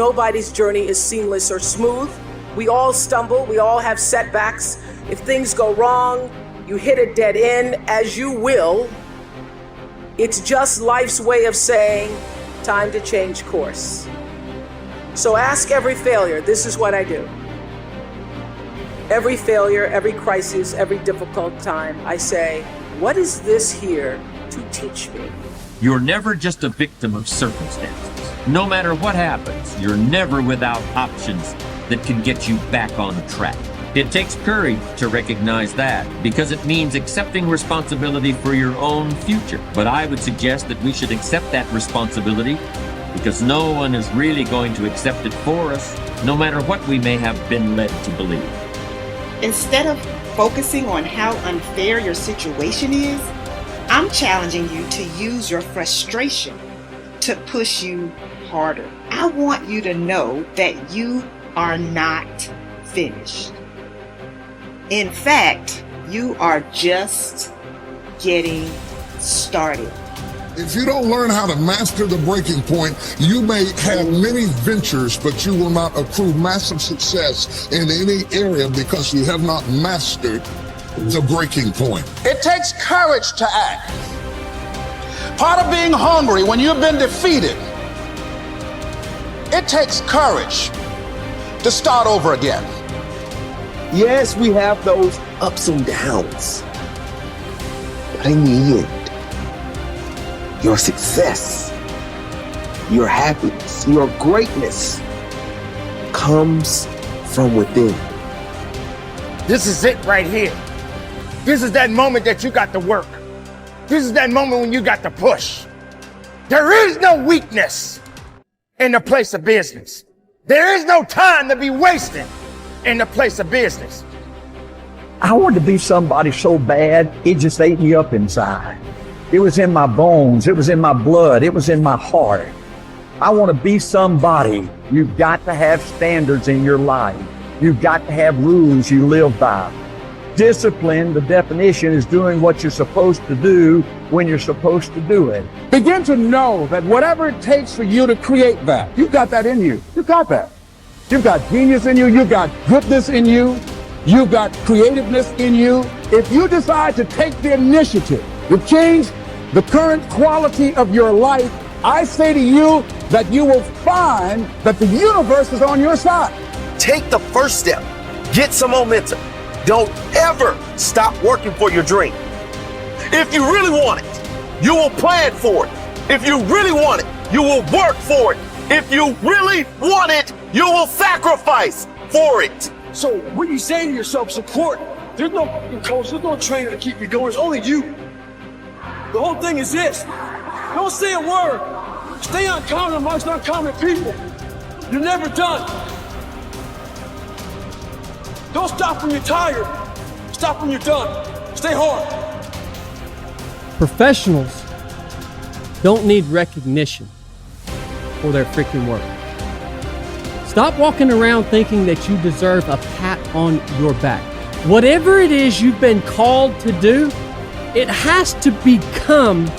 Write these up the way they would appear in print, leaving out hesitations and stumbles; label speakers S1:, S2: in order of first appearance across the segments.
S1: nobody's journey is seamless or smooth. We all stumble, we all have setbacks. If things go wrong, you hit a dead end, as you will. It's just life's way of saying, time to change course. So ask every failure, this is what I do. Every failure, every crisis, every difficult time, I say, what is this here to teach me?
S2: You're never just a victim of circumstances. No matter what happens, you're never without options that can get you back on track. It takes courage to recognize that, because it means accepting responsibility for your own future. But I would suggest that we should accept that responsibility, because no one is really going to accept it for us, no matter what we may have been led to believe.
S3: Instead of focusing on how unfair your situation is, I'm challenging you to use your frustration to push you harder. I want you to know that you are not finished. In fact, you are just getting started.
S4: If you don't learn how to master the breaking point, you may have many ventures, but you will not accrue massive success in any area because you have not mastered the breaking point.
S5: It takes courage to act. Part of being hungry when you've been defeated, it takes courage to start over again.
S6: Yes, we have those ups and downs, but in the end, your success, your happiness, your greatness comes from within.
S7: This is it right here. This is that moment that you got to work. This is that moment when you got to push. There is no weakness in the place of business. There is no time to be wasted in the place of business.
S8: I wanted to be somebody so bad, it just ate me up inside. It was in my bones, it was in my blood, it was in my heart. I want to be somebody. You've got to have standards in your life. You've got to have rules you live by. Discipline, the definition, is doing what you're supposed to do when you're supposed to do it.
S9: Begin to know that whatever it takes for you to create that, you've got that in you. You've got that. You've got genius in you. You've got goodness in you. You've got creativeness in you. If you decide to take the initiative to change the current quality of your life, I say to you that you will find that the universe is on your side.
S6: Take the first step. Get some momentum. Don't ever stop working for your dream. If you really want it, you will plan for it. If you really want it, you will work for it. If you really want it, you will sacrifice for it.
S10: So when you say to yourself, support, there's no coach, there's no trainer to keep you going. It's only you. The whole thing is this. Don't say a word. Stay uncommon amongst uncommon people. You're never done. Don't stop when you're tired. Stop when you're done. Stay hard.
S11: Professionals don't need recognition for their freaking work. Stop walking around thinking that you deserve a pat on your back. Whatever it is you've been called to do, it has to become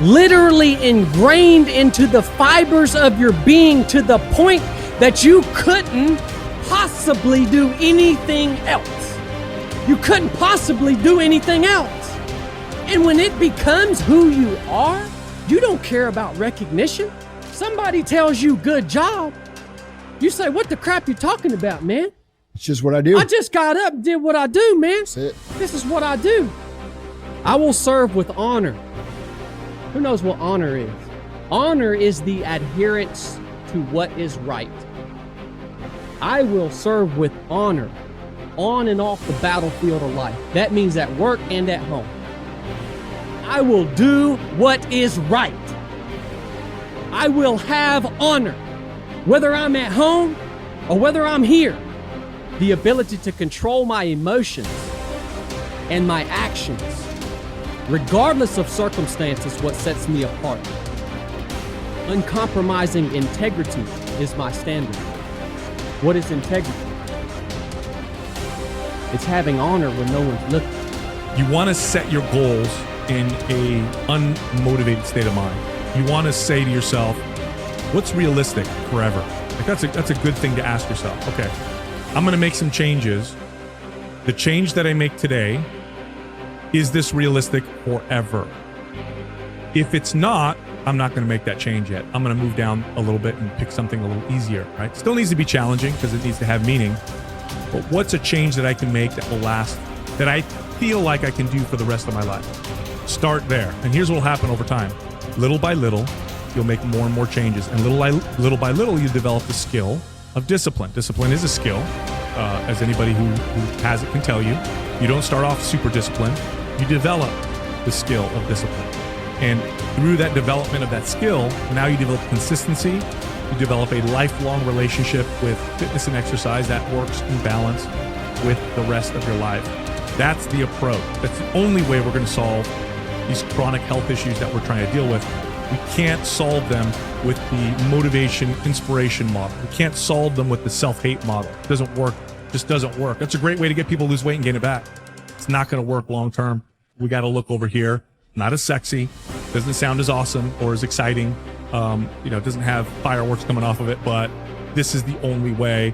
S11: literally ingrained into the fibers of your being to the point that you couldn't possibly do anything else. You couldn't possibly do anything else. And when it becomes who you are, you don't care about recognition. Somebody tells you good job, you say, what the crap you talking about, man?
S9: It's just what I do.
S11: I just got up and did what I do, man.
S9: That's it.
S11: This is what I do. I will serve with honor. Who knows what honor is? Honor is the adherence to what is right. I will serve with honor on and off the battlefield of life. That means at work and at home. I will do what is right. I will have honor, whether I'm at home or whether I'm here. The ability to control my emotions and my actions, regardless of circumstances, what sets me apart. Uncompromising integrity is my standard. What is integrity? It's having honor when no one's looking.
S12: You want to set your goals in a unmotivated state of mind. You want to say to yourself, what's realistic forever? Like that's a good thing to ask yourself. Okay, I'm going to make some changes. The change that I make today, is this realistic forever? If it's not, I'm not going to make that change yet. I'm going to move down a little bit and pick something a little easier, right? Still needs to be challenging because it needs to have meaning. But what's a change that I can make that will last, that I feel like I can do for the rest of my life? Start there. And here's what will happen over time. Little by little, you'll make more and more changes. And little by little, you develop the skill of discipline. Discipline is a skill, as anybody who has it can tell you. You don't start off super disciplined. You develop the skill of discipline. And through that development of that skill, now you develop consistency. You develop a lifelong relationship with fitness and exercise that works in balance with the rest of your life. That's the approach. That's the only way we're going to solve these chronic health issues that we're trying to deal with. We can't solve them with the motivation, inspiration model. We can't solve them with the self-hate model. It doesn't work. It just doesn't work. That's a great way to get people to lose weight and gain it back. It's not going to work long term. We got to look over here. Not as sexy, doesn't sound as awesome or as exciting. It doesn't have fireworks coming off of it, but this is the only way.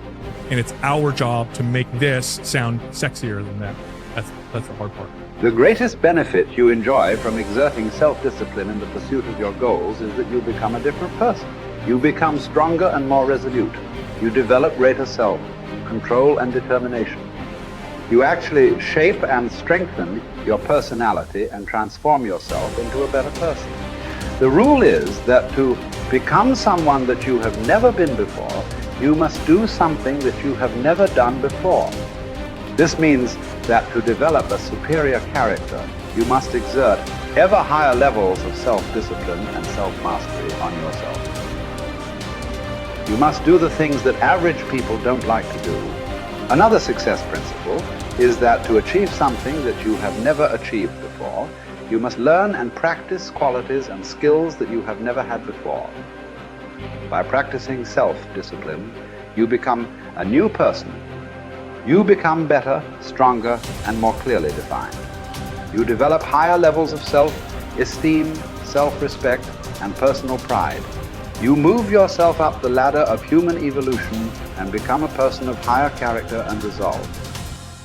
S12: And it's our job to make this sound sexier than that. That's the hard part.
S13: The greatest benefit you enjoy from exerting self-discipline in the pursuit of your goals is that you become a different person. You become stronger and more resolute. You develop greater self-control and determination. You actually shape and strengthen your personality and transform yourself into a better person. The rule is that to become someone that you have never been before, you must do something that you have never done before. This means that to develop a superior character, you must exert ever higher levels of self-discipline and self-mastery on yourself. You must do the things that average people don't like to do. Another success principle is that to achieve something that you have never achieved before, you must learn and practice qualities and skills that you have never had before. By practicing self-discipline, you become a new person. You become better, stronger, and more clearly defined. You develop higher levels of self-esteem, self-respect, and personal pride. You move yourself up the ladder of human evolution and become a person of higher character and resolve.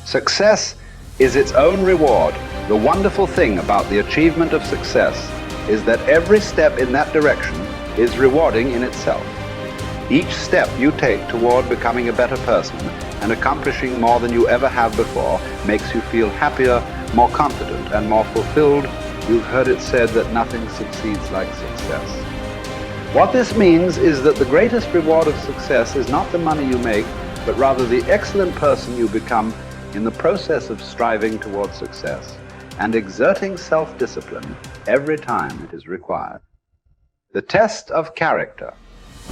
S13: Success is its own reward. The wonderful thing about the achievement of success is that every step in that direction is rewarding in itself. Each step you take toward becoming a better person and accomplishing more than you ever have before makes you feel happier, more confident, and more fulfilled. You've heard it said that nothing succeeds like success. What this means is that the greatest reward of success is not the money you make, but rather the excellent person you become in the process of striving towards success and exerting self-discipline every time it is required. The test of character.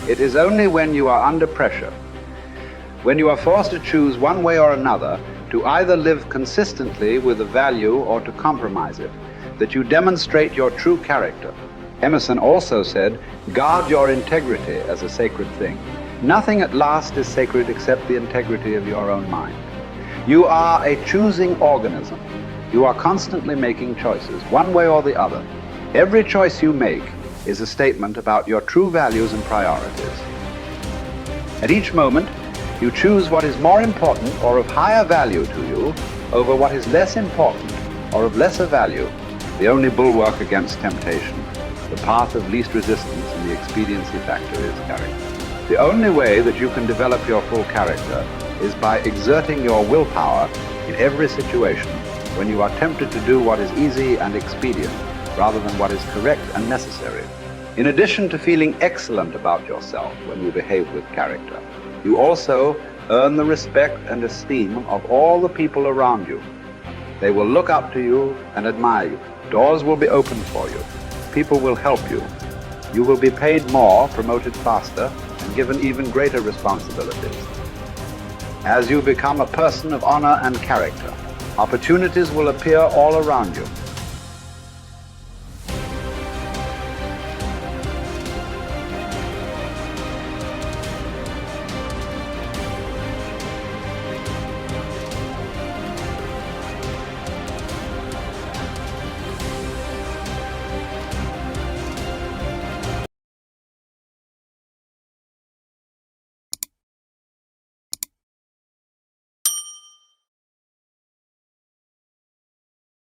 S13: It is only when you are under pressure, when you are forced to choose one way or another, to either live consistently with a value or to compromise it, that you demonstrate your true character. Emerson also said, guard your integrity as a sacred thing. Nothing at last is sacred except the integrity of your own mind. You are a choosing organism. You are constantly making choices, one way or the other. Every choice you make is a statement about your true values and priorities. At each moment, you choose what is more important or of higher value to you over what is less important or of lesser value, the only bulwark against temptation. The path of least resistance and the expediency factor is character. The only way that you can develop your full character is by exerting your willpower in every situation when you are tempted to do what is easy and expedient rather than what is correct and necessary. In addition to feeling excellent about yourself when you behave with character, you also earn the respect and esteem of all the people around you. They will look up to you and admire you. Doors will be opened for you. People will help you. You will be paid more, promoted faster, and given even greater responsibilities. As you become a person of honor and character, opportunities will appear all around you.